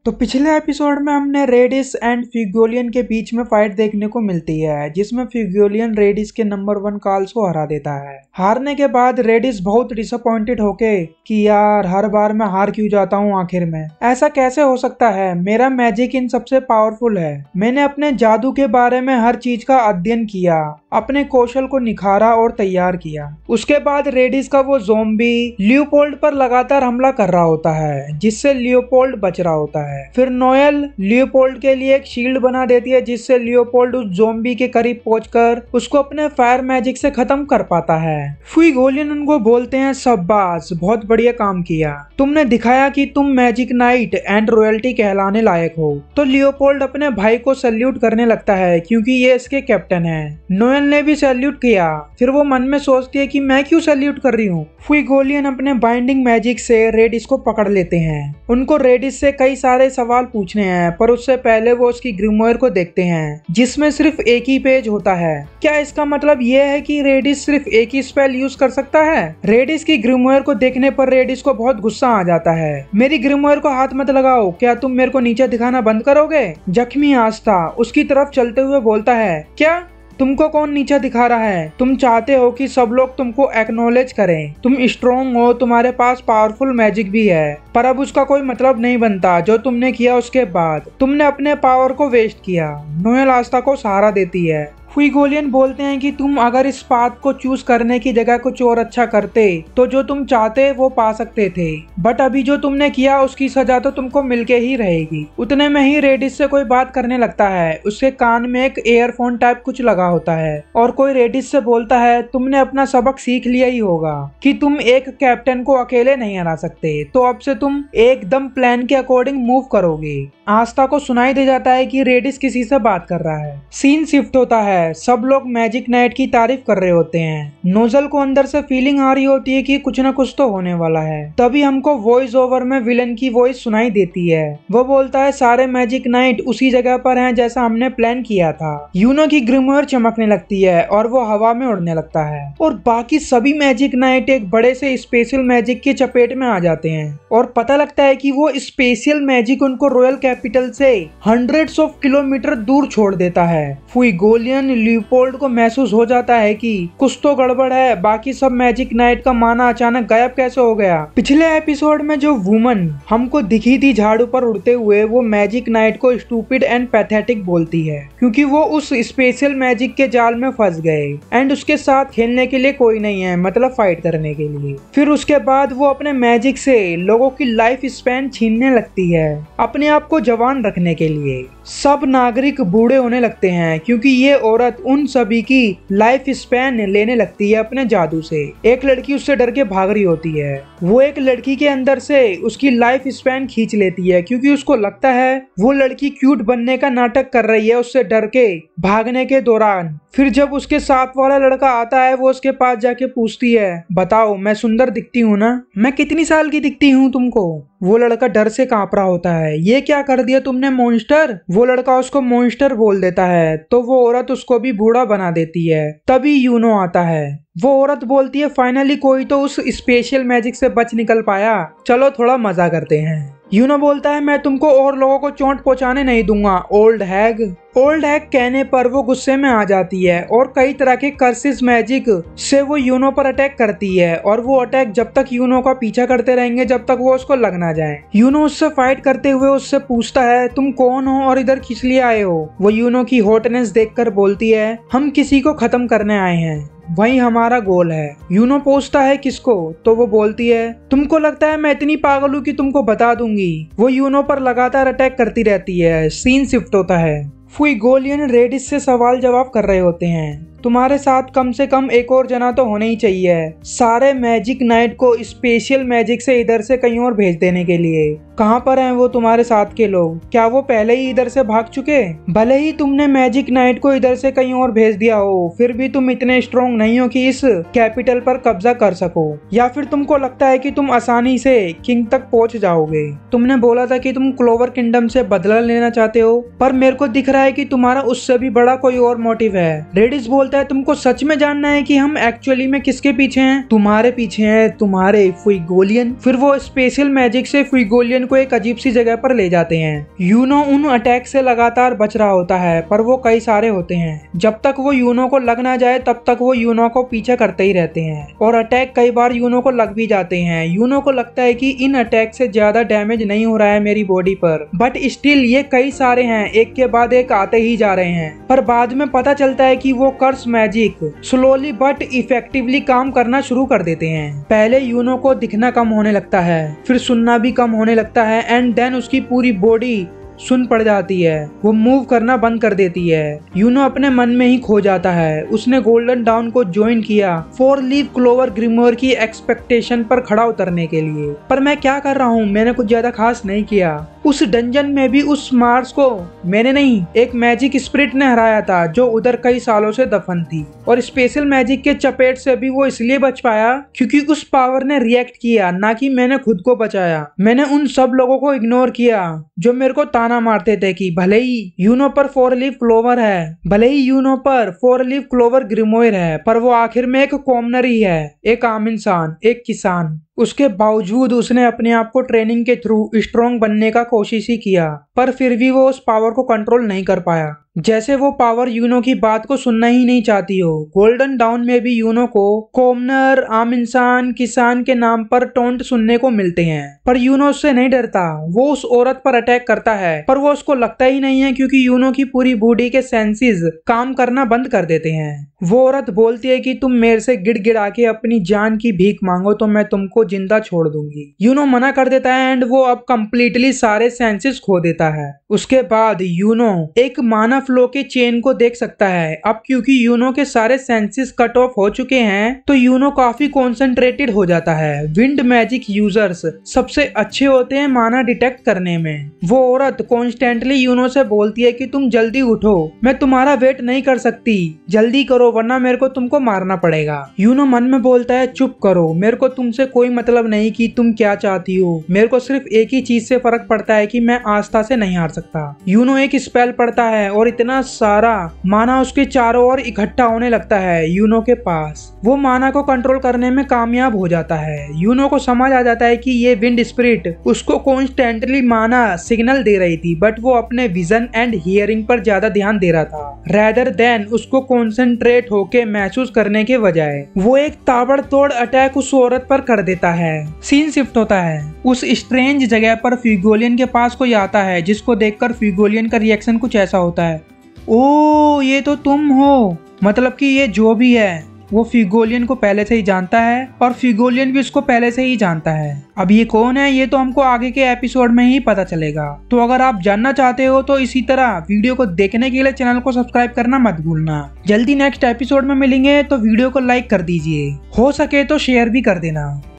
तो पिछले एपिसोड में हमने रेडिस एंड फ्यूगोलियन के बीच में फाइट देखने को मिलती है, जिसमें फ्यूगोलियन रेडिस के नंबर 1 कार्ल्स को हरा देता है। हारने के बाद रेडिस बहुत डिसअपॉइंटेड होके कि यार हर बार मैं हार क्यों जाता हूँ, आखिर में ऐसा कैसे हो सकता है, मेरा मैजिक इन सबसे पावरफुल है। मैंने अपने जादू के बारे में हर चीज का अध्ययन किया, अपने कौशल को निखारा और तैयार किया। उसके बाद रेडिस का वो ज़ोंबी लियोपोल्ड पर लगातार हमला कर रहा होता है, जिससे लियोपोल्ड बच रहा होता है। फिर नोएल लियोपोल्ड के लिए एक शील्ड बना देती है, जिससे लियोपोल्ड उस ज़ोंबी के करीब पहुंचकर उसको अपने फायर मैजिक से खत्म कर पाता है। फ्यूगोलियन उनको बोलते हैं, शाबाश, बहुत बढ़िया काम किया, तुमने दिखाया कि तुम मैजिक नाइट एंड रॉयल्टी कहलाने लायक हो। तो लियोपोल्ड अपने भाई को सैल्यूट करने लगता है, क्योंकि ये इसके कैप्टन है। नोएल ने भी सैल्यूट किया। फिर वो मन में सोचती है कि मैं क्यों सैल्यूट कर रही हूँ। फ्यूगोलियन अपने बाइंडिंग मैजिक से रेडिस को पकड़ लेते हैं। उनको रेडिस से कई सारे सवाल पूछने हैं, पर उससे पहले वो उसकी ग्रिमोयर को देखते हैं, जिसमें सिर्फ एक ही पेज होता है। क्या इसका मतलब ये है कि रेडिस सिर्फ एक ही स्पेल यूज कर सकता है? रेडिस की ग्रिमोयर को देखने पर रेडिस को बहुत गुस्सा आ जाता है। मेरी ग्रिमोयर को हाथ मत लगाओ, क्या तुम मेरे को नीचे दिखाना बंद करोगे? जख्मी आस्था उसकी तरफ चलते हुए बोलता है, क्या तुमको कौन नीचा दिखा रहा है? तुम चाहते हो कि सब लोग तुमको एक्नॉलेज करें, तुम स्ट्रॉन्ग हो, तुम्हारे पास पावरफुल मैजिक भी है, पर अब उसका कोई मतलब नहीं बनता। जो तुमने किया उसके बाद तुमने अपने पावर को वेस्ट किया। नोएल आस्था को सहारा देती है। फ्यूगोलियन बोलते हैं कि तुम अगर इस पाथ को चूज करने की जगह कुछ और अच्छा करते तो जो तुम चाहते वो पा सकते थे, बट अभी जो तुमने किया उसकी सजा तो तुमको मिलके ही रहेगी। उतने में ही रेडिस से कोई बात करने लगता है। उसके कान में एक एयरफोन टाइप कुछ लगा होता है और कोई रेडिस से बोलता है, तुमने अपना सबक सीख लिया ही होगा कि तुम एक कैप्टन को अकेले नहीं हरा सकते, तो अब से तुम एकदम प्लान के अकॉर्डिंग मूव करोगे। आस्था को सुनाई दे जाता है कि रेडिस किसी से बात कर रहा है। सीन शिफ्ट होता है। सब लोग मैजिक नाइट की तारीफ कर रहे होते हैं। नोजल को अंदर से फीलिंग आ रही होती है कि कुछ न कुछ तो होने वाला है। तभी हमको वॉइस ओवर में विलन की वॉइस सुनाई देती है। वो बोलता है, सारे मैजिक नाइट उसी जगह पर हैं जैसा हमने प्लान किया था। यूनो की ग्रिमोयर चमकने लगती है और वो हवा में उड़ने लगता है और बाकी सभी मैजिक नाइट एक बड़े से स्पेशल मैजिक की चपेट में आ जाते हैं और पता लगता है कि वो स्पेशल मैजिक उनको रॉयल कैपिटल से हंड्रेड्स ऑफ किलोमीटर दूर छोड़ देता है। फ्यूगोलियन लियोपोल्ड को महसूस हो जाता है कि कुछ तो गड़बड़ है। बाकी सब मैजिक नाइट का माना अचानक गायब कैसे हो गया? पिछले एपिसोड में जो वुमन हमको दिखी थी झाड़ू पर उड़ते हुए, वो मैजिक नाइट को स्टूपिड एंड पैथेटिक बोलती है, क्योंकि वो उस स्पेशल मैजिक के जाल में फंस गए एंड उसके साथ खेलने के लिए कोई नहीं है, मतलब फाइट करने के लिए। फिर उसके बाद वो अपने मैजिक से लोगों की लाइफ स्पैन छीनने लगती है, अपने आप को जवान रखने के लिए। सब नागरिक बूढ़े होने लगते हैं, क्योंकि ये औरत उन सभी की लाइफ स्पैन लेने लगती है अपने जादू से। एक लड़की उससे डर के भाग रही होती है। वो एक लड़की के अंदर से उसकी लाइफ स्पैन खींच लेती है, क्योंकि उसको लगता है वो लड़की क्यूट बनने का नाटक कर रही है उससे डर के भागने के दौरान। फिर जब उसके साथ वाला लड़का आता है, वो उसके पास जाके पूछती है, बताओ मैं सुंदर दिखती हूँ ना? मैं कितनी साल की दिखती हूँ तुमको? वो लड़का डर से कांप रहा होता है। ये क्या कर दिया तुमने मॉन्स्टर? वो लड़का उसको मॉन्स्टर बोल देता है, तो वो औरत उसको भी बूढ़ा बना देती है। तभी यूनो आता है। वो औरत बोलती है, फाइनली कोई तो उस स्पेशल मैजिक से बच निकल पाया, चलो थोड़ा मजा करते हैं। यूनो बोलता है, मैं तुमको और लोगों को चोट पहुंचाने नहीं दूंगा, ओल्ड हैग। ओल्ड हैग कहने पर वो गुस्से में आ जाती है और कई तरह के कर्सिस मैजिक से वो यूनो पर अटैक करती है, और वो अटैक जब तक यूनो का पीछा करते रहेंगे जब तक वो उसको लग ना जाए। यूनो उससे फाइट करते हुए उससे पूछता है, तुम कौन हो और इधर किस लिए आए हो? वो यूनो की हॉटनेस देखकर बोलती है, हम किसी को खत्म करने आए हैं, वही हमारा गोल है। यूनो पूछता है, किसको? तो वो बोलती है, तुमको लगता है मैं इतनी पागल हूँ कि तुमको बता दूंगी। वो यूनो पर लगातार अटैक करती रहती है। सीन शिफ्ट होता है। फ्यूगोलियन रेडिस से सवाल जवाब कर रहे होते हैं। तुम्हारे साथ कम से कम एक और जना तो होना ही चाहिए, सारे मैजिक नाइट को स्पेशल मैजिक से इधर से कहीं और भेज देने के लिए। कहाँ पर हैं वो तुम्हारे साथ के लोग? क्या वो पहले ही इधर से भाग चुके? भले ही तुमने मैजिक नाइट को इधर से कहीं और भेज दिया हो, फिर भी तुम इतने स्ट्रॉन्ग नहीं हो कि इस कैपिटल पर कब्जा कर सको, या फिर तुमको लगता है कि तुम आसानी से किंग तक पहुंच जाओगे? तुमने बोला था कि तुम क्लोवर किंगडम से बदला लेना चाहते हो, पर मेरे को दिख रहा है कि तुम्हारा उससे भी बड़ा कोई और मोटिव है। रेडिस बोलता बोलता है तुमको सच में जानना है कि हम एक्चुअली में किसके पीछे हैं? तुम्हारे पीछे हैं, तुम्हारे फुइगोलियन। फिर वो स्पेशल मैजिक से फुइगोलियन को एक अजीब सी जगह पर ले जाते हैं। यूनो उन अटैक से लगातार बच रहा होता है, पर वो कई सारे होते हैं। जब तक वो यूनो को लग ना जाए तब तक वो यूनो को पीछे करते ही रहते हैं और अटैक कई बार यूनो को लग भी जाते हैं। यूनो को लगता है कि इन अटैक से ज्यादा डैमेज नहीं हो रहा है मेरी बॉडी पर, बट स्टिल ये कई सारे हैं, एक के बाद एक आते ही जा रहे हैं। पर बाद में पता चलता है कि वो कर्स मैजिक स्लोली बट इफेक्टिवली काम करना शुरू कर देते हैं। पहले यूनो को दिखना कम होने लगता है, फिर सुनना भी कम होने लगता है, एंड देन उसकी पूरी बॉडी सुन पड़ जाती है। वो मूव करना बंद कर देती है। यूनो अपने मन में ही खो जाता है। उसने गोल्डन डाउन को ज्वाइन किया 4 लीफ क्लोवर ग्रिमोर की एक्सपेक्टेशन पर खड़ा उतरने के लिए। पर मैं क्या कर रहा हूँ, मैंने कुछ ज्यादा खास नहीं किया। उस डंजन में भी उस मार्स को मैंने नहीं, एक मैजिक स्पिरिट ने हराया था जो उधर कई सालों से दफन थी, और स्पेशल मैजिक के चपेट से भी वो इसलिए बच पाया क्योंकि उस पावर ने रिएक्ट किया, ना कि मैंने खुद को बचाया। मैंने उन सब लोगों को इग्नोर किया जो मेरे को ताना मारते थे कि भले ही यूनो पर 4 लीफ क्लोवर है, भले ही यूनो पर 4 लीफ क्लोवर ग्रिमोयर है, पर वो आखिर में एक कॉमनर ही है, एक आम इंसान, एक किसान। उसके बावजूद उसने अपने आप को ट्रेनिंग के थ्रू स्ट्रॉन्ग बनने का कोशिश ही किया, पर फिर भी वो उस पावर को कंट्रोल नहीं कर पाया। जैसे वो पावर यूनो की बात को सुनना ही नहीं चाहती हो। गोल्डन डाउन में भी यूनो को कॉमनर, आम इंसान, किसान के नाम पर टोंट सुनने को मिलते हैं, पर यूनो उससे नहीं डरता। वो उस औरत पर अटैक करता है, पर वो उसको लगता ही नहीं है क्योंकि यूनो की पूरी बॉडी के सेंसेस काम करना बंद कर देते हैं। वो औरत बोलती है कि तुम मेरे से गिड़गिड़ा के अपनी जान की भीख मांगो तो मैं तुमको जिंदा छोड़ दूंगी। यूनो मना कर देता है एंड वो अब कंप्लीटली सारे सेंसेस खो देता है। उसके बाद यूनो एक माना फ्लो के चेन को देख सकता है। अब क्योंकि यूनो के सारे सेंसेस कट ऑफ हो चुके हैं तो यूनो काफी कॉन्सेंट्रेटेड हो जाता है। विंड मैजिक यूजर्स सबसे अच्छे होते हैं माना डिटेक्ट करने में। वो औरत कॉन्स्टेंटली यूनो से बोलती है कि तुम जल्दी उठो, मैं तुम्हारा वेट नहीं कर सकती, जल्दी करो वरना मेरे को तुमको मारना पड़ेगा। यूनो मन में बोलता है चुप करो, मेरे को तुमसे कोई मतलब नहीं कि तुम क्या चाहती हो, मेरे को सिर्फ एक ही चीज से फर्क पड़ता है कि मैं आस्था से नहीं हार सकता। यूनो एक स्पेल पढ़ता है और इतना सारा माना उसके चारों ओर इकट्ठा होने लगता है यूनो के पास। वो माना को कंट्रोल करने में कामयाब हो जाता है। यूनो को समझ आ जाता है कि ये विंड स्पिरिट उसको कॉन्स्टेंटली माना सिग्नल दे रही थी, बट वो अपने विजन एंड हियरिंग पर ज्यादा ध्यान दे रहा था रेदर देन उसको कॉन्सेंट्रेट होके महसूस करने के बजाय। वो एक ताबड़तोड़ अटैक उस औरत पर कर देता है। सीन शिफ्ट होता है। उस स्ट्रेंज जगह पर फ्यूगोलियन के पास कोई आता है जिसको देखकर फ्यूगोलियन का रिएक्शन कुछ ऐसा होता है, ओ ये तो तुम हो। मतलब कि ये जो भी है वो फ्यूगोलियन को पहले से ही जानता है और फ्यूगोलियन भी उसको पहले से ही जानता है। अब ये कौन है ये तो हमको आगे के एपिसोड में ही पता चलेगा। तो अगर आप जानना चाहते हो तो इसी तरह वीडियो को देखने के लिए चैनल को सब्सक्राइब करना मत भूलना। जल्दी नेक्स्ट एपिसोड में मिलेंगे तो वीडियो को लाइक कर दीजिए, हो सके तो शेयर भी कर देना।